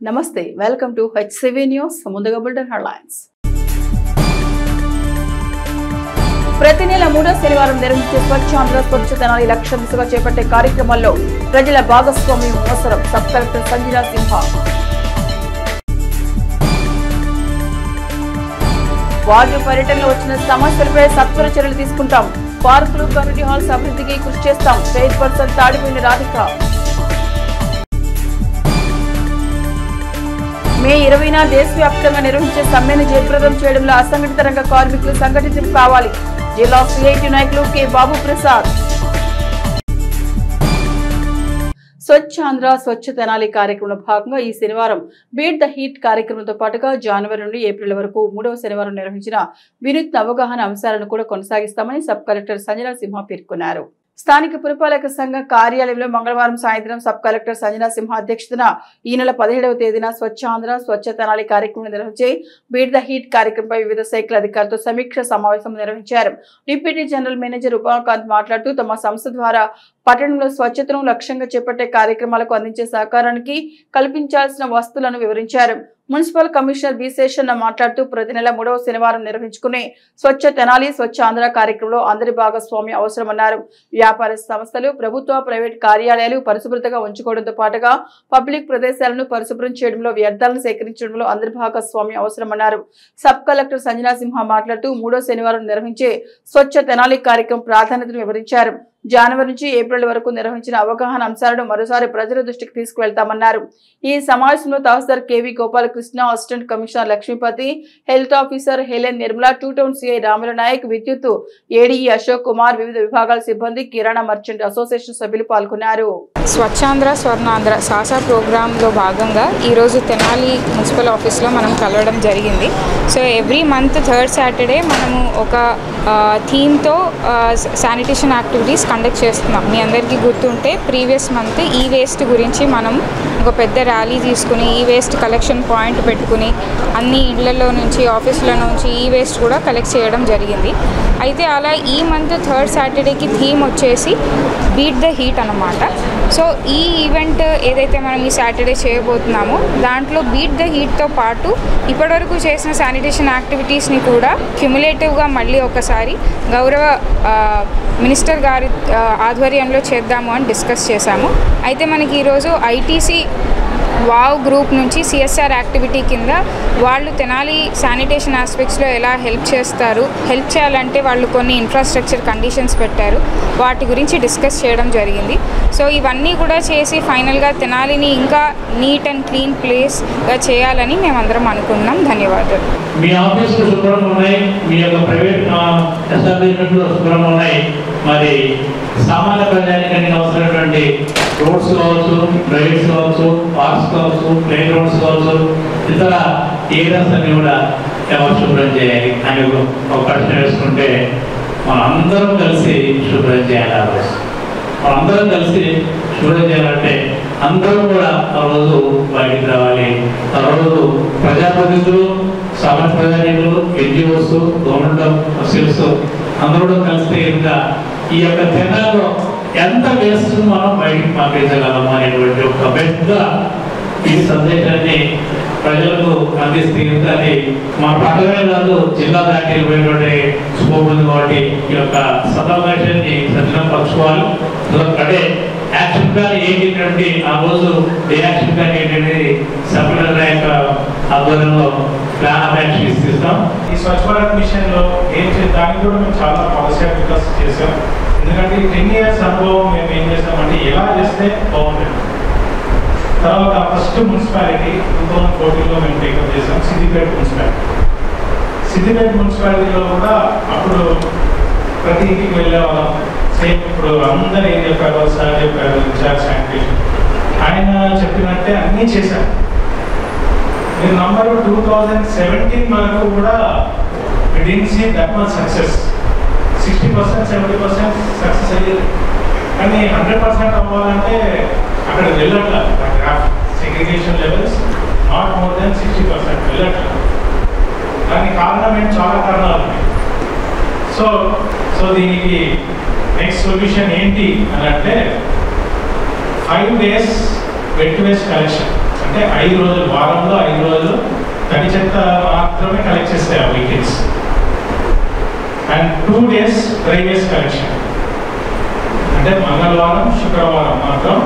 నమస్తే welcome to HCV news ముందుగా bulletin headlines ప్రతి నెల 3వ శనివారం నిర్వహించే స్వచ్ఛాంధ్ర స్వచ్ఛ తెనాలి లక్ష్య దిశగా చేపట్టే కార్యక్రమాల్లో ప్రజల భాగస్వామ్యం అవసరం సబ్ కలెక్టర్ సంజన సింహ వార్డు పర్యటనలో వచ్చిన సమస్యలపై సత్వర చర్యలు తీసుకుంటాం పార్కులు కమ్యూనిటీ హాల్స్ అభివృద్ధికి కృషి చేస్తాం చైర్పర్సన్ తాడిపోయిన రాధిక మే 20న దేశవ్యాప్తంగా నిర్వహించే సమ్మెను జయప్రదం చేయడంలో అసంఘటిత రంగ కార్మికులు సంఘటితం కావాలి జిల్లా సిఐటి నాయకులు కె బాబు ప్రసాద్ స్వచ్ఛాంధ్ర స్వచ్ఛ తెనాలి కార్యక్రమంలో భాగంగా ఈ శనివారం బీట్ ద హీట్ కార్యక్రమంతో పాటుగా జనవరి నుండి ఏప్రిల్ వరకు 3వ శనివారం నిర్వహించిన వినూత్న అవగాహన అంశాలను కూడా కొనసాగిస్తామని సబ్ కలెక్టర్ సంజన సింహ పేర్కొన్నారు స్థానిక పురపాలక సంఘ కార్యాలయంలో మంగళవారం సాయంత్రం సబ్ కలెక్టర్ సంజన సింహ అధ్యక్షతన ఈ నెల 17వ తేదీన స్వచ్ఛాంధ్ర స్వచ్ఛ తెనాలి కార్యక్రమం నిర్వహించే బీట్ ద హీట్ కార్యక్రమంపై వివిధ శాఖల అధికారులతో సమీక్ష సమావేశం నిర్వహించారు డిప్యూటీ జనరల్ మేనేజర్ ఉమాకాంత్ మాట్లాడుతూ తమ సంస్థ ద్వారా పట్టణంలో స్వచ్ఛతను లక్ష్యంగా చేపట్టే కార్యక్రమాలకు అందించే సహకారానికి కల్పించాల్సిన వస్తువులను వివరించారు మున్సిపల్ కమిషనర్ బి శేషన్న మాట్లాడుతూ ప్రతి నెల 3వ శనివారం నిర్వహించుకునే స్వచ్ఛ తెనాలి స్వచ్ఛ ఆంధ్ర కార్యక్రమంలో అందరి భాగస్వామ్యం అవసరమన్నారు వ్యాపార సంస్థలు ప్రభుత్వ ప్రైవేట్ కార్యాలయాలు పరిశుభ్రతగా ఉంచుకోవడంతో పాటుగా పబ్లిక్ ప్రదేశాలను పరిశుభ్రం చేయడంలో వ్యర్థాలను సేకరించడంలో అందరి భాగస్వామ్యం అవసరమన్నారు సబ్ కలెక్టర్ సంజన సింహ మాట్లాడుతూ 3వ శనివారం నిర్వహించే స్వచ్ఛ తెనాలి కార్యక్రమం ప్రాధాన్యతను వివరించారు జనవరి నుంచి ఏప్రిల్ వరకు నిర్వహించిన అవగాహన అంశాలను మరోసారి ప్రజల దృష్టికి తీసుకువెళ్తామన్నారు ఈ సమావేశంలో తహసీల్దార్ K V Gopalakrishna assistant commissioner Lakshmipathi health officer Helen Nirmala two town CI Ramula Naik విద్యుత్ ఏడీఈ అశోక్ కుమార్ వివిధ విభాగాల సిబ్బంది కిరాణా మర్చెంట్ అసోసియేషన్ సభ్యులు పాల్గొన్నారు స్వచ్ఛాంధ్ర స్వర్ణాంధ్ర సాసా ప్రోగ్రాంలో భాగంగా ఈరోజు తెనాలి మున్సిపల్ ఆఫీస్లో మనం కలవడం జరిగింది so every month third Saturday మనము ఒక థీమ్తో శానిటేషన్ యాక్టివిటీస్ కండక్ట్ చేస్తున్నాం మీ అందరికీ గుర్తుంటే ప్రీవియస్ మంత్ ఈ వేస్ట్ గురించి మనం ఒక పెద్ద ర్యాలీ తీసుకుని ఈ వేస్ట్ కలెక్షన్ పాయింట్ పెట్టుకుని అన్ని ఇళ్లలో నుంచి ఆఫీసుల నుంచి ఈ వేస్ట్ కూడా కలెక్ట్ చేయడం జరిగింది అయితే అలా ఈ మంత్ థర్డ్ సాటర్డేకి థీమ్ వచ్చేసి బీట్ ద హీట్ అన్నమాట సో ఈ ఈవెంట్ ఏదైతే మనం ఈ సాటర్డే చేయబోతున్నామో దాంట్లో బీట్ ద హీట్తో పాటు ఇప్పటివరకు చేసిన శానిటేషన్ యాక్టివిటీస్ని కూడా క్యుములేటివ్గా మళ్ళీ ఒకసారి గౌరవ మినిస్టర్ గారి ఆధ్వర్యంలో చేద్దాము అని డిస్కస్ చేశాము అయితే మనకి ఈరోజు ఐటీసీ వావ్ గ్రూప్ నుంచి సిఎస్ఆర్ యాక్టివిటీ కింద వాళ్ళు తెనాలి శానిటేషన్ ఆస్పెక్ట్స్లో ఎలా హెల్ప్ చేయాలంటే వాళ్ళు కొన్ని ఇన్ఫ్రాస్ట్రక్చర్ కండిషన్స్ పెట్టారు వాటి గురించి డిస్కస్ చేయడం జరిగింది సో ఇవన్నీ కూడా చేసి ఫైనల్గా తెనాలిని ఇంకా నీట్ అండ్ క్లీన్ ప్లేస్గా చేయాలని మేమందరం అనుకున్నాం ధన్యవాదాలు మీ ఆఫీసులు శుభ్రంగా ఉన్నాయి మీ యొక్క ప్రైవేట్ ఎస్టాబ్లిష్మెంట్లు శుభ్రంగా ఉన్నాయి మరి సామాన్య ప్రజానికి అవసరమైనటువంటి రోడ్స్ కావచ్చు డ్రైవ్స్ కావచ్చు పార్క్స్ కావచ్చు ప్లే గ్రౌండ్స్ కావచ్చు ఇతర ఏరియాస్ అన్ని కూడా ఎవరు శుభ్రం చేయాలి అని ఒక ప్రశ్న వేసుకుంటే మనందరం కలిసి శుభ్రం చేయాలి మనందరం కలిసి శుభ్రం చేయాలంటే అందరూ కూడా ఆ రోజు బయటికి రావాలి ఆ రోజు ప్రజాప్రతినిధులు సామాన్య ప్రజానికులు ఎన్జిఓస్ గవర్నమెంట్ అఫీషియల్స్ అందరూ కూడా కలిస్తే ఇంకా ఈ యొక్క తెనాల్లో ఎంత వేస్ట్ మనం బయటికి పంపించగలము అనేటువంటి ఒక పెద్ద ఈ సందేశాన్ని ప్రజలకు అందిస్తే అది మా పట్టణమే కాదు జిల్లా దాటి వెళ్ళిపోయినటువంటి స్కోప్ ఉంది కాబట్టి ఈ యొక్క సదవకాశాన్ని సజ్జనం పరచుకోవాలి అంటే యాక్షన్ ప్లాన్ ఏంటంటే ఆ రోజు డే యాక్షన్ ప్లాన్ ఏంటంటే సభ్యుల యొక్క ఆధ్వర్యంలో ప్లాన్ ఆఫ్ యాక్షన్ ఇస్తాం ఈ స్వచ్ఛ భారత్ మిషన్ లో ఏం దానికి కూడా మేము చాలా పాలసీ వికాస్ చేసాం ఎందుకంటే 10 years అనుభవం మేము ఏం చేస్తామంటే ఎలా చేస్తే బాగుంటుంది తర్వాత ఫస్ట్ మున్సిపాలిటీ 2014లో మేము టేకప్ చేసాం సిద్దిపేట మున్సిపాలిటీలో కూడా అప్పుడు ప్రతి ఇంటికి వెళ్ళేవాళ్ళం సేమ్ ఇప్పుడు అందరు ఏం చెప్పారు సార్ చెప్పారు ఇన్ఛార్జ్ శానిటేషన్ ఆయన చెప్పినట్టే అన్నీ చేశారు మీరు నంబర్ 2017 వరకు కూడా we didn't see that much success 60% 70% success అయ్యేది కానీ 100% అవ్వాలంటే అక్కడ వెళ్ళట్ల graph segregation levels not more than 60% వెళ్ళట్ల దానికి కారణం ఏంటి చాలా కారణాలు ఉన్నాయి సో దీనికి నెక్స్ట్ సొల్యూషన్ ఏంటి అని అంటే 5 days వెట్ వేస్ట్ కలెక్షన్ అంటే 5 రోజులు, వారంలో 5 రోజులు తడి చెత్త మాత్రమే కలెక్ట్ చేస్తాయి ఆ vehicles. And 2 days dry waste collection. అంటే మంగళవారం, శుక్రవారం మాత్రం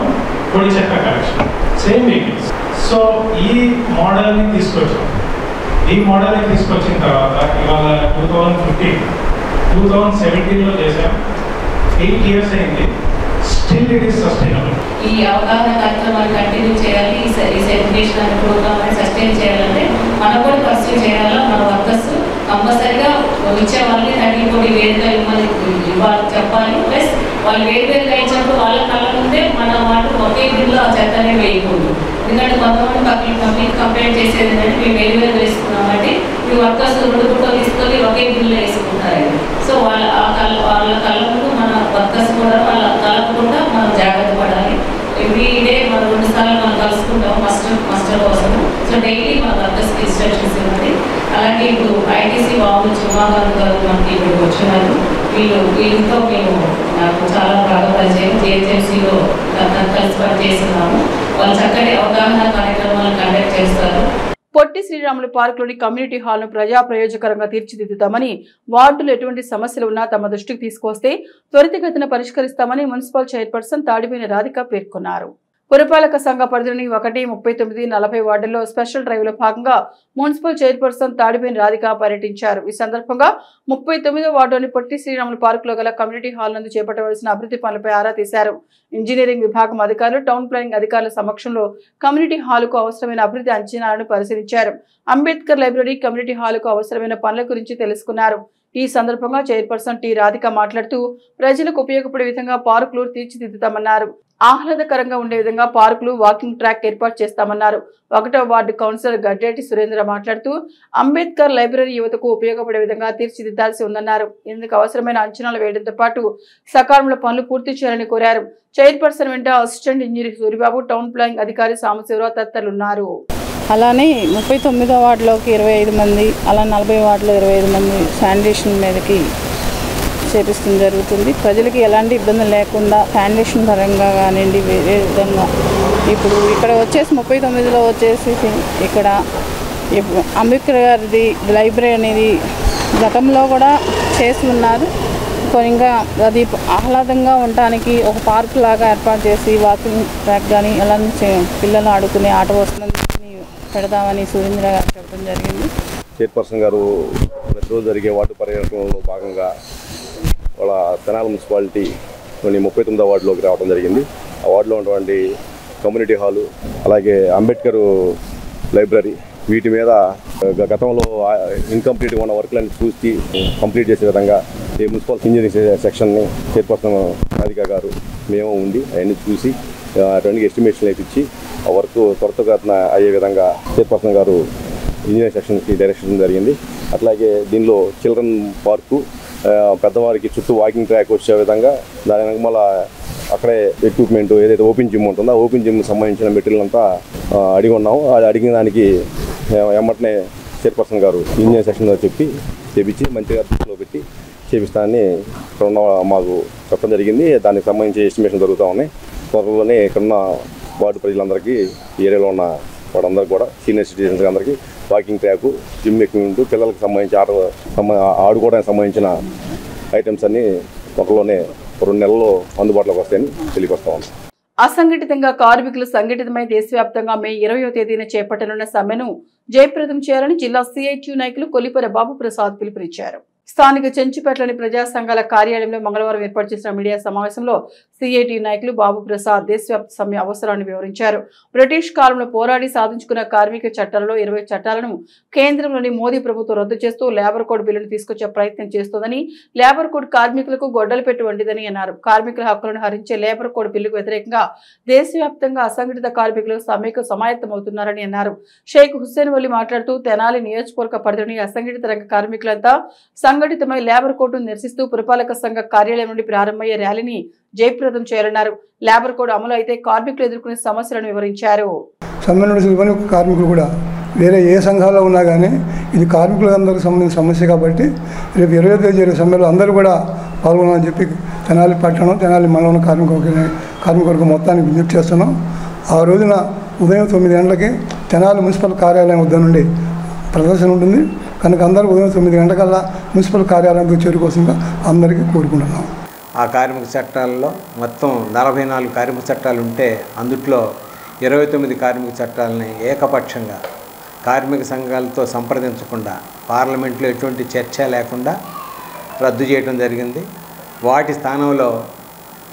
పొడి చెత్త కలెక్షన్, సేమ్ వెహికల్స్. సో ఈ మోడల్ని తీసుకొచ్చాం. ఈ మోడల్ని తీసుకొచ్చిన తర్వాత ఇవాళ 2017లో చేసాం. 8 years అయింది. Still it is sustainable. ఈ అవగాహన కార్యక్రమాలు కంటిన్యూ చేయాలి. ఈ ఎడ్యుకేషన్ అనే ప్రోగ్రామ్ సస్టైన్ చేయాలంటే మనం కూడా పర్సూ చేయాలా. మన వర్కర్స్ కంపల్సరిగా ఇచ్చే వాళ్ళని తగ్గి పొడి వేరుగా ఇవ్వాలి చెప్పాలి. ప్లస్ వాళ్ళు వేరువేరుగా ఇచ్చినప్పుడు వాళ్ళ కళ్ళ ముందే మన వాళ్ళు ఒకే బిల్లు ఆ చెత్తనే వేయకూడదు. ఎందుకంటే కొంతమంది పబ్లిక్ కంప్లైంట్ చేసేది ఏంటంటే మేము వేరువేరు వేసుకున్నాం అంటే మీ వర్కర్స్ 2 గుట్టలు తీసుకొని ఒకే బిల్లు వేసుకుంటారు. సో వాళ్ళ కళ్ళ ముందు మన వర్కర్స్ కూడా వాళ్ళ కలపకుండా మనం జాగ్రత్త పడాలి. ఎవ్రీ డే మనం 2 సార్లు మనం కలుసుకుంటాం మాస్టర్ కోసం. సో డైలీ మన వర్కర్స్కి ఇన్స్ట్రక్షన్స్ ఇవ్వాలి. అలాగే ఇప్పుడు ఐటీసీ బాబు చుమాగారు గారు మనకి ఇక్కడికి వచ్చినారు. వీళ్ళతో మేము నాకు చాలా బాగా పరిచయం. జిహెచ్ఎంసీలో కలిసి పనిచేస్తున్నాము. వాళ్ళు చక్కటి అవగాహన కార్యక్రమాలు కండక్ట్ చేస్తారు. పొట్టి శ్రీరాములు పార్కులోని కమ్యూనిటీ హాల్ను ప్రజా ప్రయోజకరంగా తీర్చిదిద్దుతామని, వార్డులు ఎటువంటి సమస్యలు ఉన్నా తమ దృష్టికి తీసుకొస్తే త్వరితగతిన పరిష్కరిస్తామని మున్సిపల్ చైర్పర్సన్ తాడిపోయిన రాధిక పేర్కొన్నారు. పురపాలక సంఘ పరిధిలోని 1, 39, 40 వార్డుల్లో స్పెషల్ డ్రైవ్లో భాగంగా మున్సిపల్ చైర్పర్సన్ తాడిపోయిన రాధిక పర్యటించారు. ఈ సందర్భంగా 39వ వార్డులోని పొట్టి శ్రీరాములు పార్కులో గల కమ్యూనిటీ హాల్ నందు చేపట్టవలసిన అభివృద్ధి పనులపై ఆరా తీశారు. ఇంజనీరింగ్ విభాగం అధికారులు, టౌన్ ప్లానింగ్ అధికారుల సమక్షంలో కమ్యూనిటీ హాలుకు అవసరమైన అభివృద్ధి అంచనాలను పరిశీలించారు. అంబేద్కర్ లైబ్రరీ, కమ్యూనిటీ హాలుకు అవసరమైన పనుల గురించి తెలుసుకున్నారు. ఈ సందర్భంగా చైర్పర్సన్ టి రాధిక మాట్లాడుతూ ప్రజలకు ఉపయోగపడే విధంగా పార్కులు తీర్చిదిద్దుతామన్నారు. ఆహ్లాదకరంగా ఉండే విధంగా పార్కులు, వాకింగ్ ట్రాక్ ఏర్పాటు చేస్తామన్నారు. 1వ వార్డు కౌన్సిలర్ గడ్డేటి సురేంద్ర మాట్లాడుతూ అంబేద్కర్ లైబ్రరీ యువతకు ఉపయోగపడే విధంగా తీర్చిదిద్దాల్సి ఉందన్నారు. ఇందుకు అవసరమైన అంచనాలు వేయడంతో పాటు సకాలంలో పనులు పూర్తి చేయాలని కోరారు. చైర్పర్సన్ వెంట assistant engineer Suribabu, town planning అధికారి సాంబశివరావు తదితరులు ఉన్నారు. అలానే 39వ వార్డులోకి 25 మంది, అలా 40 వార్డులో 25 మంది శానిటేషన్ మీదకి చేపిస్తూ జరుగుతుంది. ప్రజలకి ఎలాంటి ఇబ్బందులు లేకుండా శానిటేషన్ పరంగా కానివ్వండి, వేరే విధంగా ఇప్పుడు ఇక్కడ వచ్చేసి 39లో వచ్చేసి ఇక్కడ అంబేద్కర్ గారిది లైబ్రరీ అనేది గతంలో కూడా చేసి ఉన్నారు. ఇంకా అది ఆహ్లాదంగా ఉండటానికి ఒక పార్క్ లాగా ఏర్పాటు చేసి వాకింగ్ ట్రాక్ కానీ అలానే పిల్లలు ఆడుకునే ఆట వస్తువులని పెడదామని సురేంద్ర గారు చెప్పడం జరిగింది. చైర్పర్సన్ గారు ప్రతిరోజు జరిగే వార్డు పర్యటనలో భాగంగా వాళ్ళ తెనాలి మున్సిపాలిటీలోని 39వ వార్డులోకి రావడం జరిగింది. ఆ వార్డులో ఉన్నటువంటి కమ్యూనిటీ హాలు, అలాగే అంబేద్కర్ లైబ్రరీ, వీటి మీద గతంలో ఇన్కంప్లీట్గా ఉన్న వర్క్లన్నీ చూసి కంప్లీట్ చేసే విధంగా ఈ మున్సిపల్ ఇంజనీరింగ్ సెక్షన్ని చైర్పర్సన్ రాధిక గారు మేము ఉండి అవన్నీ చూసి అటువంటి ఎస్టిమేషన్ వేయించి ఆ వర్క్ త్వరితగతిన అయ్యే విధంగా చైర్పర్సన్ గారు ఇంజనీరింగ్ సెక్షన్కి డైరెక్షన్ జరిగింది. అట్లాగే దీనిలో చిల్డ్రన్ పార్కు, పెద్దవారికి చుట్టూ వాకింగ్ ట్రాక్ వచ్చే విధంగా దాని వెనకమాల అక్కడే ఎక్విప్మెంట్ ఏదైతే ఓపెన్ జిమ్ ఉంటుందో ఆ ఓపెన్ జిమ్కి సంబంధించిన మెటీరియల్ అంతా అడిగి ఉన్నాము. అది అడిగిన దానికి ఎమ్మటనే చైర్పర్సన్ గారు ఇంజనీరింగ్ సెక్షన్లో చేపించి మంచిగా దృష్టిలో పెట్టి చేపిస్తానని ఇక్కడ ఉన్న మాకు చెప్పడం జరిగింది. దానికి సంబంధించి ఎస్టిమేషన్ జరుగుతూ ఉన్నాయి. త్వరలోనే ఇక్కడున్న వార్డు ప్రజలందరికీ, ఏరియాలో ఉన్న వాళ్ళందరికీ కూడా, సీనియర్ సిటిజన్స్ అందరికీ వాకింగ్ ట్రాక్, జిమ్ ఎక్విప్మెంట్, పిల్లలకు సంబంధించి ఆడుకోవడానికి సంబంధించిన ఐటమ్స్ అన్నీ త్వరలోనే 2 నెలల్లో అందుబాటులోకి వస్తాయని తెలియకొస్తా ఉన్నాం. అసంఘటితంగా కార్మికులు సంఘటితమై దేశవ్యాప్తంగా మే 20వ తేదీన చేపట్టనున్న సమ్మెను జయప్రదం చేయాలని జిల్లా సిఐటియు నాయకులు కొల్లిపర బాబు ప్రసాద్ పిలుపునిచ్చారు. స్థానిక చెంచుపేటలోని ప్రజా సంఘాల కార్యాలయంలో మంగళవారం ఏర్పాటు చేసిన మీడియా సమావేశంలో సిఐటియు నాయకులు బాబు ప్రసాద్ దేశవ్యాప్త సమ్మె అవసరాన్ని వివరించారు. బ్రిటిష్ కాలంలో పోరాడి సాధించుకున్న కార్మిక చట్టాలలో 20 చట్టాలను కేంద్రంలోని మోదీ ప్రభుత్వం రద్దు చేస్తూ లేబర్ కోడ్ బిల్లును తీసుకొచ్చే ప్రయత్నం చేస్తోందని, లేబర్ కోడ్ కార్మికులకు గొడ్డలు పెట్టి వండిదని అన్నారు. కార్మికుల హక్కులను హరించే లేబర్ కోడ్ బిల్లుకు వ్యతిరేకంగా దేశవ్యాప్తంగా అసంఘటిత కార్మికులు సమ్మెకు సమాయత్తమవుతున్నారని అన్నారు. షేక్ హుస్సేన్ వలి మాట్లాడుతూ తెనాలి నియోజకవర్గ పరిధిలోని అసంఘటిత రంగ కార్మికులంతా సంఘటితమై లేబర్ కోడ్ను నిరసిస్తూ పురపాలక సంఘ కార్యాలయం నుండి ప్రారంభమయ్యే ర్యాలీని జయప్రదం చేయాలన్నారు. లేబర్ కోడ్ అమలు అయితే కార్మికులు ఎదుర్కొనే సమస్యలను వివరించారు. కార్మికులు కూడా వేరే ఏ సంఘాల్లో ఉన్నా కానీ ఇది కార్మికులందరికీ సంబంధించిన సమస్య కాబట్టి రేపు 20వ తేదీ జరిగే సమ్మెలో అందరూ కూడా పాల్గొనాలని చెప్పి తెనాలి పట్టణం, తెనాలి మండలం కార్మికవర్గం మొత్తానికి విజ్ఞప్తి చేస్తున్నాం. ఆ రోజున ఉదయం 9 గంటలకి తెనాలి మున్సిపల్ కార్యాలయం వద్ద నుండి ప్రదర్శన ఉంటుంది. కనుక అందరూ ఉదయం 9 గంటలకల్లా మున్సిపల్ కార్యాలయంతో చేరుకోవాల్సిందిగా అందరికీ కోరుకుంటున్నాం. ఆ కార్మిక చట్టాలలో మొత్తం 44 కార్మిక చట్టాలు ఉంటే అందుట్లో 29 కార్మిక చట్టాలని ఏకపక్షంగా కార్మిక సంఘాలతో సంప్రదించకుండా పార్లమెంట్లో ఎటువంటి చర్చ లేకుండా రద్దు చేయడం జరిగింది. వాటి స్థానంలో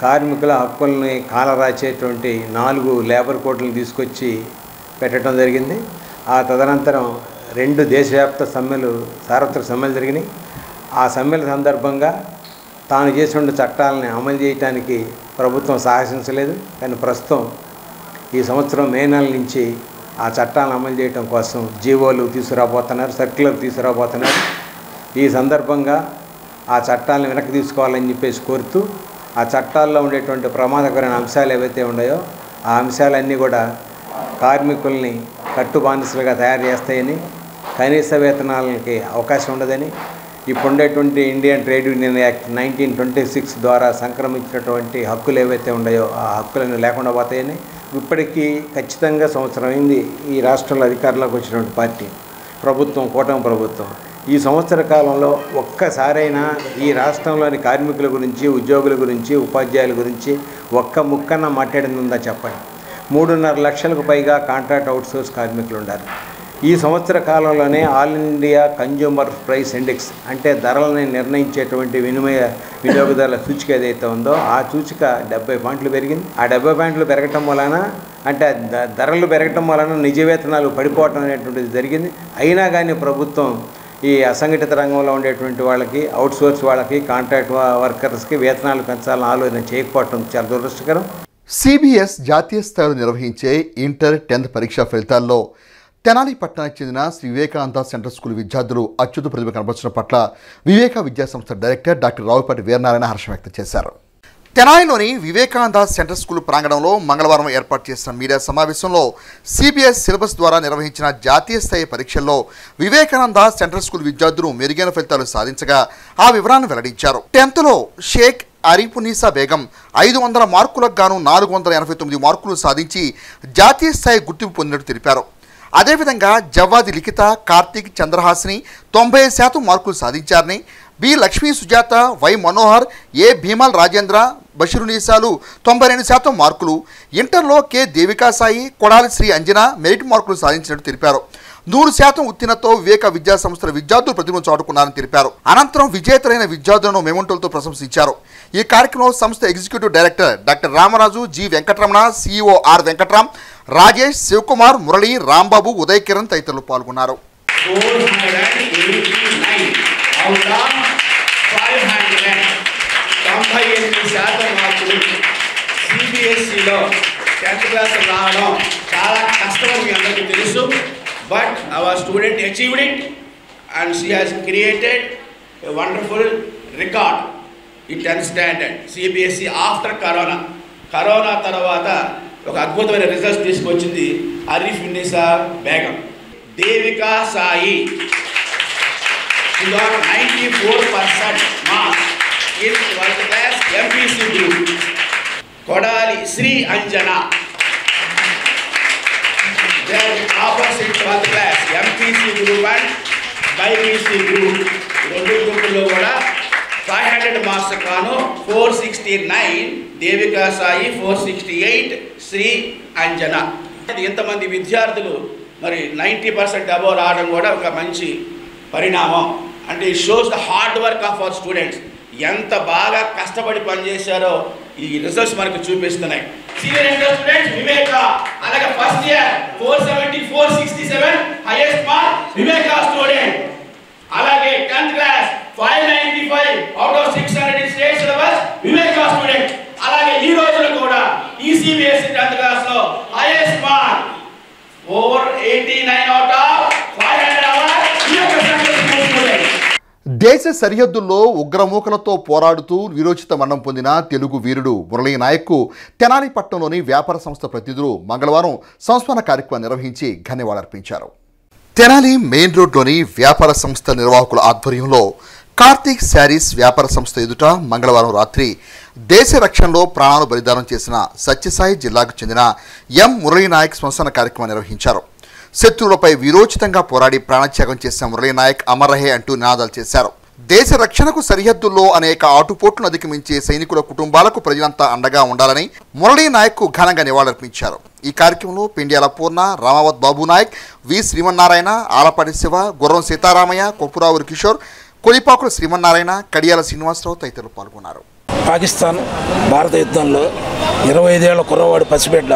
కార్మికుల హక్కుల్ని కాలరాచేటువంటి 4 లేబర్ కోడ్లను తీసుకొచ్చి పెట్టడం జరిగింది. ఆ తదనంతరం 2 దేశవ్యాప్త సార్వత్రిక సమ్మెలు జరిగినాయి. ఆ సమ్మెల సందర్భంగా తాను చేసిన చట్టాలని అమలు చేయడానికి ప్రభుత్వం సాహసించలేదు. కానీ ప్రస్తుతం ఈ సంవత్సరం మే నెల నుంచి ఆ చట్టాలను అమలు చేయడం కోసం జీవోలు తీసుకురాబోతున్నారు, సర్క్యులర్ తీసుకురాబోతున్నారు. ఈ సందర్భంగా ఆ చట్టాలను వెనక్కి తీసుకోవాలని చెప్పేసి కోరుతూ ఆ చట్టాల్లో ఉండేటువంటి ప్రమాదకరమైన అంశాలు ఏవైతే ఉన్నాయో ఆ అంశాలన్నీ కూడా కార్మికుల్ని కట్టుబానిసలుగా తయారు చేస్తాయని, కనీస వేతనాలకి అవకాశం ఉండదని, ఇప్పుడు ఉండేటువంటి ఇండియన్ ట్రేడ్ యూనియన్ యాక్ట్ 1926 ద్వారా సంక్రమించినటువంటి హక్కులు ఏవైతే ఉన్నాయో ఆ హక్కులను లేకుండా పోతాయని, ఇప్పటికీ ఖచ్చితంగా సంవత్సరం అయింది ఈ రాష్ట్రంలో అధికారంలోకి వచ్చినటువంటి పార్టీ ప్రభుత్వం, కూటమి ప్రభుత్వం. ఈ సంవత్సర కాలంలో ఒక్కసారైనా ఈ రాష్ట్రంలోని కార్మికుల గురించి, ఉద్యోగుల గురించి, ఉపాధ్యాయుల గురించి ఒక్క ముక్కన మాట్లాడింది ఉందా చెప్పండి. 3.5 లక్షలకు పైగా కాంట్రాక్ట్ అవుట్సోర్స్ కార్మికులు ఉన్నారు. ఈ సంవత్సర కాలంలోనే all India consumer price index అంటే ధరలని నిర్ణయించేటువంటి వినియోగదారుల సూచిక ఏదైతే ఉందో ఆ సూచిక 70 పాయింట్లు పెరిగింది. ఆ 70 పాయింట్లు పెరగటం వలన అంటే ధరలు పెరగటం వలన నిజ వేతనాలు పడిపోవటం అనేటువంటిది జరిగింది. అయినా కానీ ప్రభుత్వం ఈ అసంఘటిత రంగంలో ఉండేటువంటి వాళ్ళకి, అవుట్సోర్స్ వాళ్ళకి, కాంట్రాక్ట్ వర్కర్స్కి వేతనాలు పెంచాలని ఆలోచన చేయకపోవటం చాలా దురదృష్టకరం. సిబిఎస్ జాతీయ స్థాయిలో నిర్వహించే ఇంటర్ 10th పరీక్షా ఫలితాల్లో తెనాలి పట్టణానికి చెందిన శ్రీ వివేకానంద సెంట్రల్ స్కూల్ విద్యార్థులు అత్యుత్తమ ప్రతిభ కనబర్చడం పట్ల వివేక విద్యాసంస్థ డైరెక్టర్ డాక్టర్ రావుపాటి వీరనారాయణ హర్షం వ్యక్తం చేశారు. తెనాలిలోని వివేకానంద సెంట్రల్ స్కూల్ ప్రాంగణంలో మంగళవారం ఏర్పాటు చేసిన మీడియా సమావేశంలో సిబిఎస్ సిలబస్ ద్వారా నిర్వహించిన జాతీయ స్థాయి పరీక్షల్లో వివేకానంద సెంట్రల్ స్కూల్ విద్యార్థులు మెరుగైన ఫలితాలు సాధించగా ఆ వివరాలను వెల్లడించారు. 10th షేక్ అరీపునీసా బేగం 500 మార్కులకు గాను 489 మార్కులు సాధించి జాతీయ స్థాయి గుర్తింపు పొందినట్టు తెలిపారు. అదేవిధంగా జవ్వాది లిఖిత, కార్తీక్, చంద్రహాసిని 90% మార్కులు సాధించారని, బి లక్ష్మీ సుజాత, వై మనోహర్, ఏ భీమల్ రాజేంద్ర, బషీరునీసాలు 92% మార్కులు, ఇంటర్లో కె దేవికా సాయి, కొడాలి శ్రీ అంజన మెరిట్ మార్కులు సాధించినట్టు తెలిపారు. 100% ఉత్తీర్ణతో వివేక విద్యా సంస్థల విద్యార్థులు ప్రతిభను చాటుకున్నారని తెలిపారు. అనంతరం విజేతలైన విద్యార్థులను మెమోంటోలతో ప్రశంసించారు. ఈ కార్యక్రమంలో సంస్థ executive director doctor Ramaraju, G Venkataramana, CEO R Venkatram, Rajesh, Sivakumar, Murali, Rambabu, Uday Kiran తదితరులు పాల్గొన్నారు. 98% మార్కులు సిబిఎస్ఈలో 10th క్లాస్ రావడం చాలా కష్టమని మీ అందరికీ తెలుసు. But our student achieved it and she has created a wonderful record ఈ 10th standard CBSE after corona తర్వాత ఒక అద్భుతమైన రిజల్ట్స్ తీసుకొచ్చింది Arifunnisa Begum. Devika Sai 94% marks in 12th class MPC group. Kodali Sri Anjana, then opposite 12th class MPC group and BPC group. Rendu group lo kuda 500 marks kaanu 469 Devika Sai, 468 Sri Anjana. ఎంతమంది విద్యార్థులు మరి 90% above రావడం కూడా ఒక మంచి పరిణామం. అంటే it shows the hard work of our students. ఎంత బాగా కష్టపడి పనిచేశారో ఈ రిజల్ట్స్ మనకు చూపిస్తున్నాయి. సీనియర్ ఇంటర్ స్టూడెంట్స్ వివేక, అలాగే first year 470 467 highest mark Viveka student. అలాగే 10th class 595 out of 600 in state syllabus Viveka student. అలాగే ఈ రోజులో కూడా ఈసీబీఎస్ఈ 10th క్లాస్ లో highest mark 489 out of 500 award Viveka student. దేశ సరిహద్దుల్లో ఉగ్రమూకలతో పోరాడుతూ విరోచిత మరణం పొందిన తెలుగు వీరుడు మురళీ నాయక్కు తెనాలి పట్టణంలోని వ్యాపార సంస్థ ప్రతినిధులు మంగళవారం సంస్మరణ కార్యక్రమం నిర్వహించి ఘన్యవాదార్పించారు. తెనాలి మెయిన్ రోడ్లోని వ్యాపార సంస్థ నిర్వాహకుల ఆధ్వర్యంలో కార్తీక్ శారీస్ వ్యాపార సంస్థ ఎదుట మంగళవారం రాత్రి దేశ రక్షణలో ప్రాణాలు బలిదానం చేసిన సత్యసాయి జిల్లాకు చెందిన ఎం మురళీనాయక్ శ్మశాన కార్యక్రమం నిర్వహించారు. శత్రువులపై వీరోచితంగా పోరాడి ప్రాణత్యాగం చేసిన మురళీనాయక్ అమర్ రహే అంటూ నినాదాలు చేశారు. దేశ రక్షణకు సరిహద్దుల్లో అనేక ఆటుపోట్లను అధిగమించే సైనికుల కుటుంబాలకు ప్రజలంతా అండగా ఉండాలని మురళీనాయక్కు ఘనంగా నివాళులర్పించారు. ఈ కార్యక్రమంలో పిండ్యాల పూర్ణ, రామావత్ బాబు నాయక్, వి శ్రీమన్నారాయణ, ఆలపాటి శివ, గుర్రం సీతారామయ్య, కొప్పురావురు కిషోర్, కొలిపాకుల శ్రీమన్నారాయణ, కడియాల శ్రీనివాసరావు తదితరులు పాల్గొన్నారు. పాకిస్తాన్ భారత యుద్ధంలో 25 ఏళ్ల కుర్రవాడు పసిబిడ్డ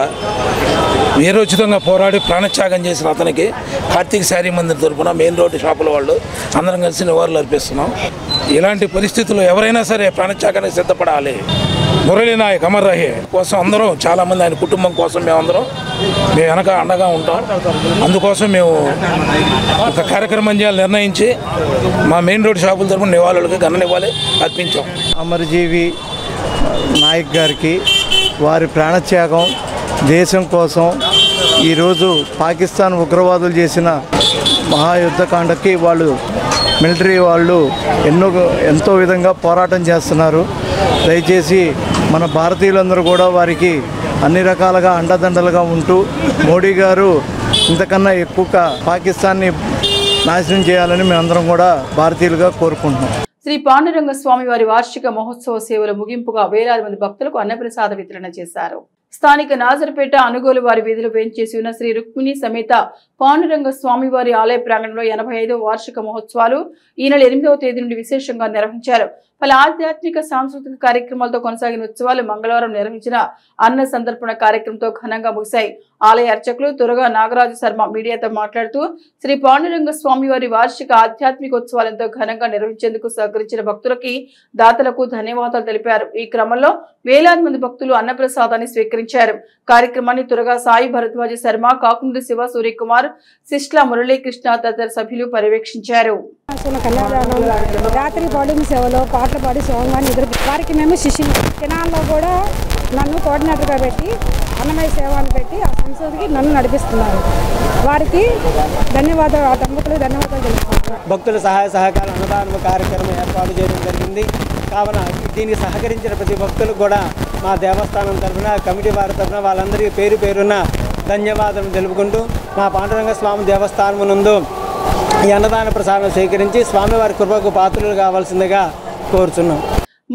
వీరోచితంగా పోరాడి ప్రాణత్యాగం చేసిన అతనికి కార్తీక్ శారీ మందిర్ తరపున మెయిన్ రోడ్డు షాపుల వాళ్ళు అందరం కలిసి నివాళులు అర్పిస్తున్నాం. ఇలాంటి పరిస్థితుల్లో ఎవరైనా సరే ప్రాణత్యాగానికి సిద్ధపడాలి. మురళీనాయక్ అమర్ రహే కోసం అందరం చాలామంది ఆయన కుటుంబం కోసం మేము వెనక అండగా ఉంటాం. అందుకోసం మేము ఒక కార్యక్రమం చేయాలని నిర్ణయించి మా మెయిన్ రోడ్ షాపుల తరపున నివాళులకి ఘన నివాళి అర్పించాం. అమరజీవి నాయక్ గారికి వారి ప్రాణత్యాగం దేశం కోసం ఈరోజు పాకిస్తాన్ ఉగ్రవాదులు చేసిన మహాయుద్ధకాండకి వాళ్ళు మిలిటరీ వాళ్ళు ఎంతో విధంగా పోరాటం చేస్తున్నారు. దయచేసి మన భారతీయులందరూ కూడా వారికి అన్ని రకాలుగా అండదండలుగా ఉంటూ మోడీ గారు ఇంతకన్నా ఎక్కువగా పాకిస్తాన్ని నాశనం చేయాలని మేమందరం కూడా భారతీయులుగా కోరుకుంటున్నాం. శ్రీ పాండురంగ స్వామి వారి వార్షిక మహోత్సవ సేవల ముగింపుగా వేలాది మంది భక్తులకు అన్నప్రసాద వితరణ చేశారు. స్థానిక నాజర్పేట అనుగోలు వారి వీధిలో వేంచేసి ఉన్న శ్రీ రుక్మిణి సమేత పాండురంగ స్వామి వారి ఆలయ ప్రాంగణంలో 85వ వార్షిక మహోత్సవాలు ఈ నెల 8వ తేదీ నుండి విశేషంగా నిర్వహించారు. పలు ఆధ్యాత్మిక సాంస్కృతిక కార్యక్రమాలతో కొనసాగిన ఉత్సవాలు మంగళవారం నిర్వహించిన అన్న సందర్పణ కార్యక్రమంతో ఘనంగా ముగిశాయి. ఆలయ అర్చకులు తురగా నాగరాజు శర్మ మీడియాతో మాట్లాడుతూ శ్రీ పాండురంగ స్వామి వారి వార్షిక ఆధ్యాత్మిక ఉత్సవాలెంతో ఘనంగా నిర్వహించేందుకు సహకరించిన భక్తులకి దాతలకు ధన్యవాదాలు తెలిపారు. ఈ క్రమంలో వేలాది మంది భక్తులు అన్నప్రసాదాన్ని స్వీకరించారు. కార్యక్రమాన్ని తురగా సాయి భరద్వాజ శర్మ, కాకుండ్రి శివ, సూర్యకుమార్, సిస్ట్ల మురళీకృష్ణ తదితర సభ్యులు పర్యవేక్షించారు. రాత్రి పాడిన సేవలో పాటలు పాడి స్వామివారిని వారికి మేము శిష్యులు కెనాల్లో కూడా నన్ను కోఆర్డినేటర్గా పెట్టి అన్నమయ్య సేవ అని పెట్టి ఆ సంస్థకి నన్ను నడిపిస్తున్నారు. వారికి ధన్యవాదాలు, ఆ దంపతులకు ధన్యవాదాలు తెలుపుతున్నారు. భక్తుల సహాయ సహకార అన్నదాన కార్యక్రమం ఏర్పాటు చేయడం జరిగింది. కావున దీనికి సహకరించిన ప్రతి భక్తులకు కూడా మా దేవస్థానం తరఫున, కమిటీ వారి తరఫున వాళ్ళందరికీ పేరు పేరున ధన్యవాదాలు తెలుపుకుంటూ మా పాండురంగ స్వామి దేవస్థానం నందు ఈ అన్నదాన ప్రసాదం స్వీకరించి స్వామివారి కృపకు పాత్రలు కావాల్సిందిగా కోరుచున్నాం.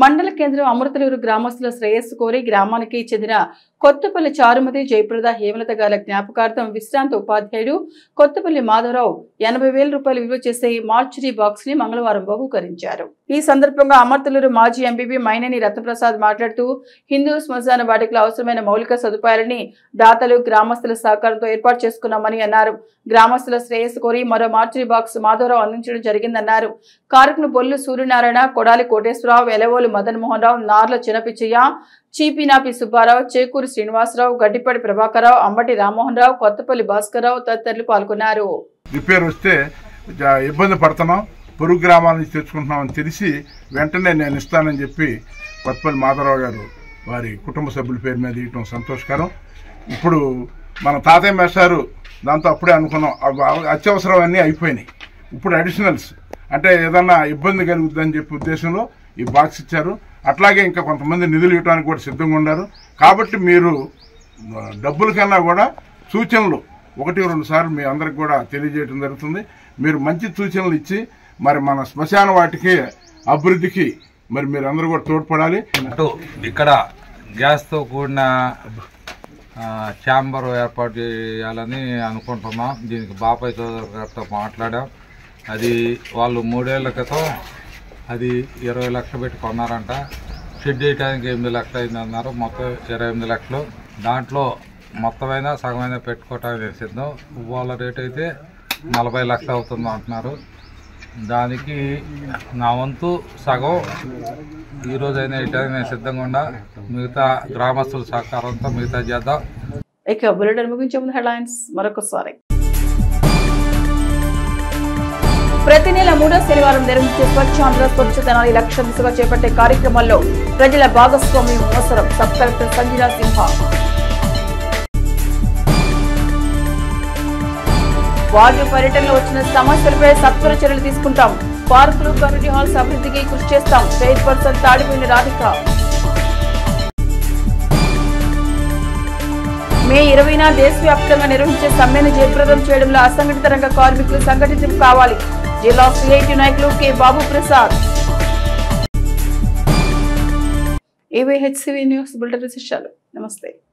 మండల కేంద్రం అమృతలూరు గ్రామస్తుల శ్రేయస్సు కోరి గ్రామానికి చెందిన కొత్తపల్లి చారుమతి జయప్రద హేమలత గారి జ్ఞాపకార్థం విశ్రాంత ఉపాధ్యాయుడు కొత్తపల్లి మాధవరావు 80,000 రూపాయలు విలువ చేసే మార్చురీ బాక్స్ ని మంగళవారం బహూకరించారు. ఈ సందర్భంగా అమర్తలూరు మాజీ ఎంపీపీ మైనేని రత్నప్రసాద్ మాట్లాడుతూ హిందూ శ్మశాన వాటికలో అవసరమైన మౌలిక సదుపాయాలని దాతలు గ్రామస్తుల సహకారంతో ఏర్పాటు చేసుకున్నామని అన్నారు. గ్రామస్తుల శ్రేయస్సు కోరి మరో మార్చురీ బాక్స్ మాధవరావు అందించడం జరిగిందన్నారు. కార్యక్రమం బొల్లు సూర్యనారాయణ, కొడాలి కోటేశ్వరరావు, ఎలవోలు మదన్ మోహన్ రావు, నార్ల చిన్నపిచ్చయ్య, చీపినాపి సుబ్బారావు, చేకూరి శ్రీనివాసరావు, గడ్డిపడి ప్రభాకరరావు, అంబటి రామ్మోహన్ రావు, కొత్తపల్లి భాస్కర్రావు తదితరులు పాల్గొన్నారు. రిపేర్ వస్తే ఇబ్బంది పడుతున్నాం, పొరుగు గ్రామాల నుంచి తెచ్చుకుంటున్నామని తెలిసి వెంటనే నేను ఇస్తానని చెప్పి కొత్తపల్లి మాధవరావు గారు వారి కుటుంబ సభ్యుల పేరు మీద ఇవ్వటం సంతోషకరం. ఇప్పుడు మన తాతయ్య మేస్టారు దాంతో అప్పుడే అనుకున్నాం, అత్యవసరం అన్నీ అయిపోయినాయి. ఇప్పుడు అడిషనల్స్ అంటే ఏదన్నా ఇబ్బంది కలుగుద్దని చెప్పి ఉద్దేశంలో ఈ బాక్స్ ఇచ్చారు. అట్లాగే ఇంకా కొంతమంది నిధులు ఇవ్వడానికి కూడా సిద్ధంగా ఉన్నారు. కాబట్టి మీరు డబ్బుల కన్నా కూడా సూచనలు 1-2 సార్లు మీ అందరికి కూడా తెలియజేయడం జరుగుతుంది. మీరు మంచి సూచనలు ఇచ్చి మరి మన శ్మశాన వాటికి అభివృద్ధికి మరి మీరు అందరూ కూడా తోడ్పడాలి. అటు ఇక్కడ గ్యాస్తో కూడిన ఛాంబర్ ఏర్పాటు చేయాలని అనుకుంటున్నాం. దీనికి బాబాయ్ చౌదరి గారితో మాట్లాడాం. అది వాళ్ళు 3 ఏళ్ల క్రితం అది 20 లక్షలు పెట్టి కొన్నారంట. షెడ్ వేయడానికి 8 లక్షలు అయింది అన్నారు. మొత్తం 28 లక్షలు. దాంట్లో మొత్తమైనా సగమైనా పెట్టుకోవటానికి సిద్ధం. వాళ్ళ రేట్ అయితే 40 లక్షలు అవుతుంది అంటున్నారు. దానికి నా వంతు సగం ఈరోజైనా ఇటైనా సిద్ధంగా ఉండా, మిగతా గ్రామస్తుల సహకారంతో మిగతా చేద్దాం. ఇక బులెటిన్ ముగించే ముందు హెడ్లైన్స్ మరొకసారి. ప్రతి నెల 3వ శనివారం నిర్వహించే స్వచ్ఛాంధ్ర స్వచ్ఛ తెనాలి లక్ష్య దిశగా చేపట్టే కార్యక్రమాల్లో ప్రజల భాగస్వామ్యం అవసరం. సబ్ కలెక్టర్ సంజీనా సింహ. వార్డు పర్యటనలో వచ్చిన సమస్యలపై సత్వర చర్యలు తీసుకుంటాం. పార్కులు, కమ్యూనిటీ హాల్స్ అభివృద్ధికి కృషి చేస్తాం. చైర్పర్సన్ తాడిపోయిన రాధిక. మే 20న దేశవ్యాప్తంగా నిర్వహించే సమ్మెను జయప్రదం చేయడంలో అసంఘటిత రంగ కార్మికులు సంఘటితం కావాలి. జిల్లా సిఐటి నాయకులు కె బాబు ప్రసాద్. ఏవీహెచ్సివి న్యూస్ బులెటిన్ విశేషాలు. నమస్తే.